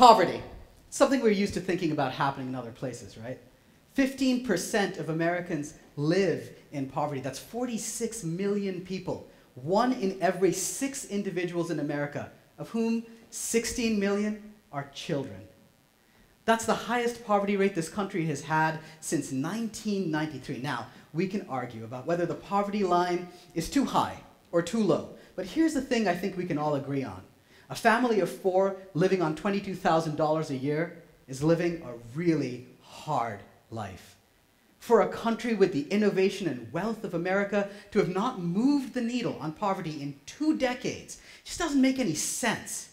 Poverty. Something we're used to thinking about happening in other places, right? 15% of Americans live in poverty. That's 46 million people. 1 in every 6 individuals in America, of whom 16 million are children. That's the highest poverty rate this country has had since 1993. Now, we can argue about whether the poverty line is too high or too low. But here's the thing I think we can all agree on. A family of 4 living on $22,000 a year is living a really hard life. For a country with the innovation and wealth of America to have not moved the needle on poverty in 2 decades just doesn't make any sense.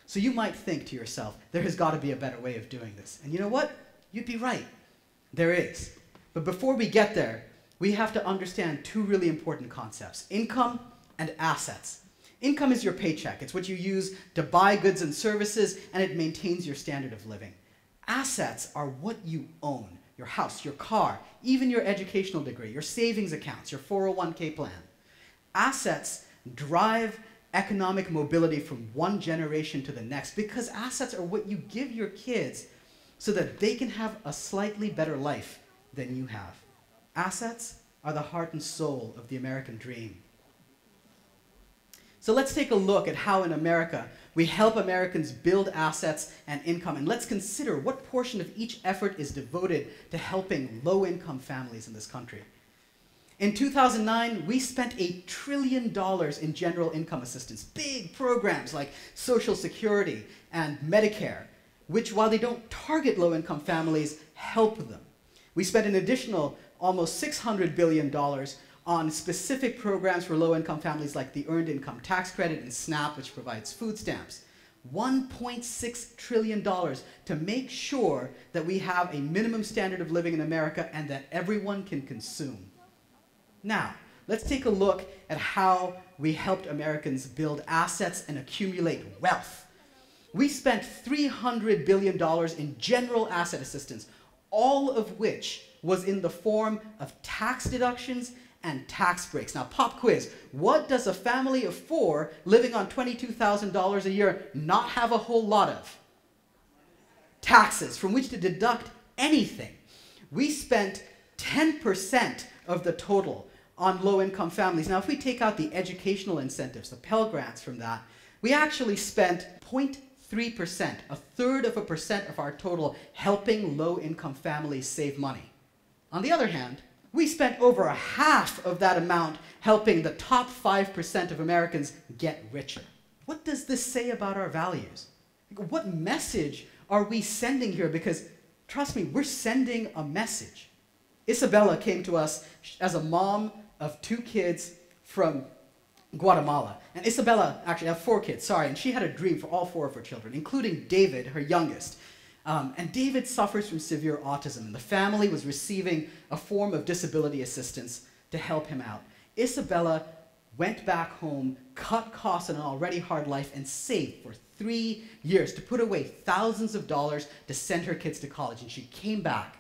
So you might think to yourself, there has got to be a better way of doing this. And you know what? You'd be right. There is. But before we get there, we have to understand 2 really important concepts: income and assets. Income is your paycheck. It's what you use to buy goods and services, and it maintains your standard of living. Assets are what you own: your house, your car, even your educational degree, your savings accounts, your 401k plan. Assets drive economic mobility from one generation to the next because assets are what you give your kids so that they can have a slightly better life than you have. Assets are the heart and soul of the American dream. So let's take a look at how in America we help Americans build assets and income, and let's consider what portion of each effort is devoted to helping low-income families in this country. In 2009, we spent $1 trillion in general income assistance, big programs like Social Security and Medicare, which, while they don't target low-income families, help them. We spent an additional almost $600 billion on specific programs for low-income families like the Earned Income Tax Credit and SNAP, which provides food stamps. $1.6 trillion to make sure that we have a minimum standard of living in America and that everyone can consume. Now, let's take a look at how we helped Americans build assets and accumulate wealth. We spent $300 billion in general asset assistance, all of which was in the form of tax deductions and tax breaks. Now, pop quiz. What does a family of 4 living on $22,000 a year not have a whole lot of? Taxes from which to deduct anything. We spent 10% of the total on low-income families. Now, if we take out the educational incentives, the Pell Grants from that, we actually spent 0.3%, a third of a percent of our total, helping low-income families save money. On the other hand, we spent over a half of that amount helping the top 5% of Americans get richer. What does this say about our values? What message are we sending here? Because, trust me, we're sending a message. Isabella came to us as a mom of 2 kids from Guatemala. And Isabella actually had 4 kids, and she had a dream for all 4 of her children, including David, her youngest. And David suffers from severe autism, and the family was receiving a form of disability assistance to help him out. Isabella went back home, cut costs on an already hard life, and saved for 3 years to put away thousands of dollars to send her kids to college. And she came back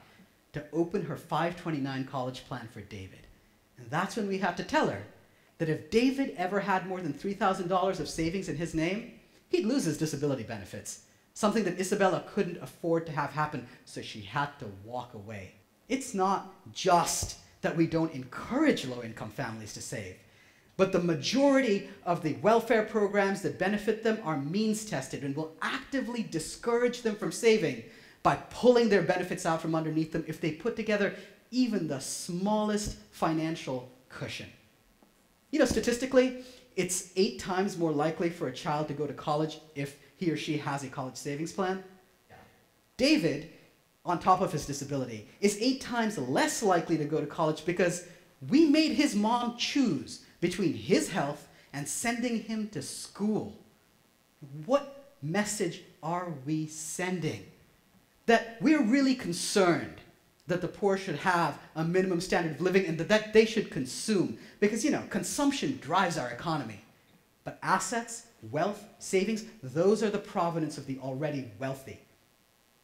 to open her 529 college plan for David. And that's when we had to tell her that if David ever had more than $3,000 of savings in his name, he'd lose his disability benefits. Something that Isabella couldn't afford to have happen, so she had to walk away. It's not just that we don't encourage low-income families to save, but the majority of the welfare programs that benefit them are means-tested and will actively discourage them from saving by pulling their benefits out from underneath them if they put together even the smallest financial cushion. You know, statistically, it's 8 times more likely for a child to go to college if he or she has a college savings plan. David, on top of his disability, is 8 times less likely to go to college because we made his mom choose between his health and sending him to school. What message are we sending? That we're really concerned that the poor should have a minimum standard of living and that they should consume. Because, you know, consumption drives our economy. But assets, wealth, savings, those are the provenance of the already wealthy.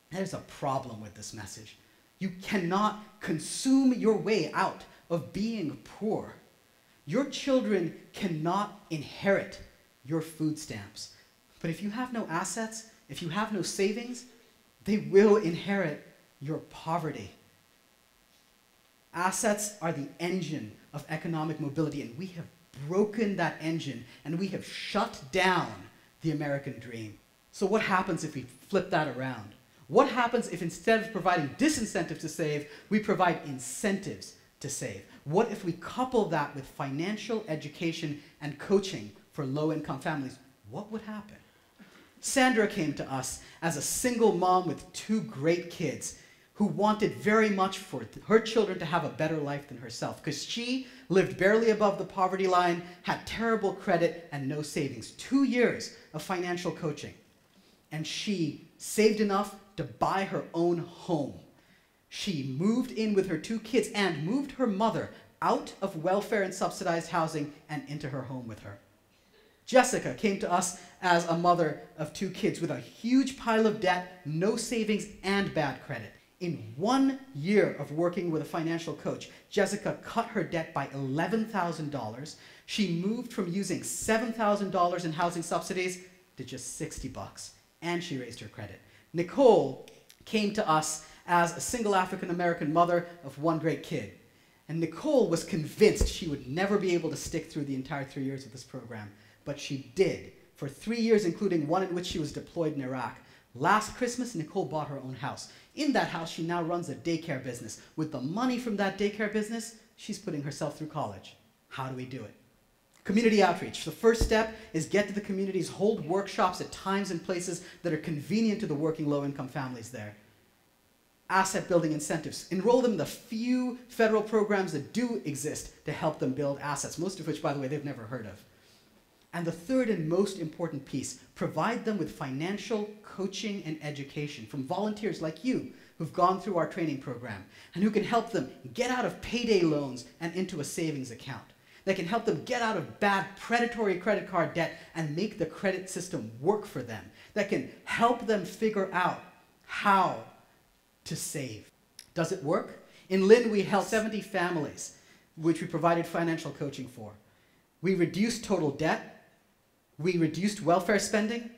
There's a problem with this message. You cannot consume your way out of being poor. Your children cannot inherit your food stamps. But if you have no assets, If you have no savings, they will inherit your poverty. Assets are the engine of economic mobility, and we have broken that engine, and we have shut down the American dream. So what happens if we flip that around? What happens if instead of providing disincentives to save, we provide incentives to save? What if we couple that with financial education and coaching for low-income families? What would happen? Sandra came to us as a single mom with 2 great kids who wanted very much for her children to have a better life than herself, because she lived barely above the poverty line, had terrible credit, and no savings. 2 years of financial coaching. And she saved enough to buy her own home. She moved in with her 2 kids and moved her mother out of welfare and subsidized housing and into her home with her. Jessica came to us as a mother of 2 kids with a huge pile of debt, no savings, and bad credit. In 1 year of working with a financial coach, Jessica cut her debt by $11,000. She moved from using $7,000 in housing subsidies to just $60, and she raised her credit. Nicole came to us as a single African-American mother of 1 great kid. And Nicole was convinced she would never be able to stick through the entire 3 years of this program, but she did, for 3 years, including one in which she was deployed in Iraq. Last Christmas, Nicole bought her own house. In that house, she now runs a daycare business. With the money from that daycare business, she's putting herself through college. How do we do it? Community outreach. The first step is get to the communities, hold workshops at times and places that are convenient to the working low-income families there. Asset building incentives. Enroll them in the few federal programs that do exist to help them build assets, most of which, by the way, they've never heard of. And the third and most important piece, provide them with financial coaching and education from volunteers like you who've gone through our training program and who can help them get out of payday loans and into a savings account. That can help them get out of bad predatory credit card debt and make the credit system work for them. That can help them figure out how to save. Does it work? In Lynn, we helped 70 families, which we provided financial coaching for. We reduced total debt. We reduced welfare spending,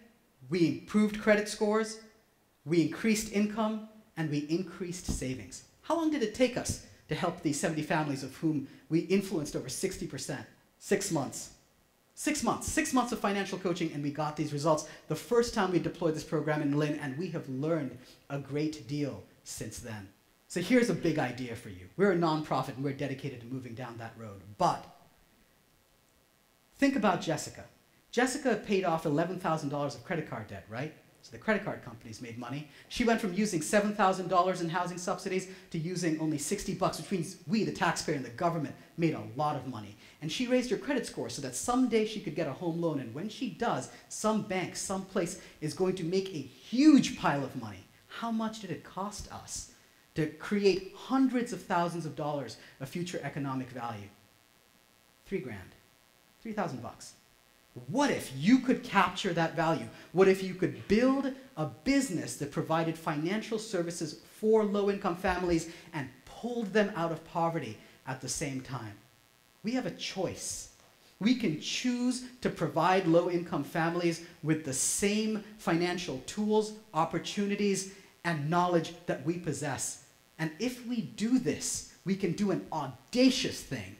we improved credit scores, we increased income, and we increased savings. How long did it take us to help these 70 families of whom we influenced over 60%? 6 months. 6 months. 6 months of financial coaching, and we got these results the first time we deployed this program in Lynn, and we have learned a great deal since then. So here's a big idea for you. We're a nonprofit, and we're dedicated to moving down that road. But think about Jessica. Jessica paid off $11,000 of credit card debt, right? So the credit card companies made money. She went from using $7,000 in housing subsidies to using only $60, which means we, the taxpayer and the government, made a lot of money. And she raised her credit score so that someday she could get a home loan. And when she does, some bank, someplace is going to make a huge pile of money. How much did it cost us to create hundreds of thousands of dollars of future economic value? $3,000, $3,000. What if you could capture that value? What if you could build a business that provided financial services for low-income families and pulled them out of poverty at the same time? We have a choice. We can choose to provide low-income families with the same financial tools, opportunities, and knowledge that we possess. And if we do this, we can do an audacious thing.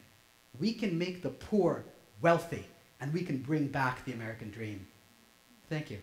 We can make the poor wealthy, and we can bring back the American dream. Thank you.